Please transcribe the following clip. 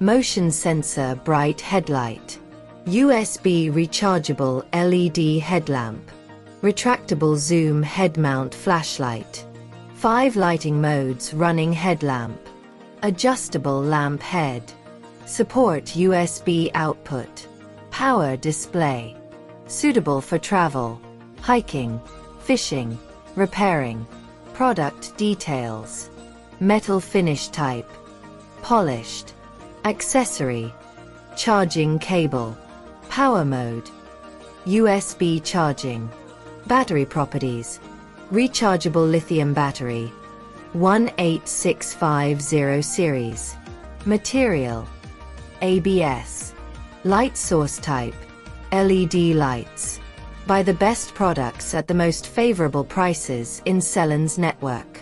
Motion sensor bright headlight. USB rechargeable LED headlamp. Retractable zoom head mount flashlight. 5 lighting modes running headlamp. Adjustable lamp head. Support USB output. Power display. Suitable for travel, hiking, fishing, repairing. Product details. Metal finish type. Polished. Accessory. Charging cable. Power mode. USB charging. Battery properties. Rechargeable lithium battery. 18650 series. Material. ABS. Light source type. LED lights. Buy the best products at the most favorable prices in Sellines network.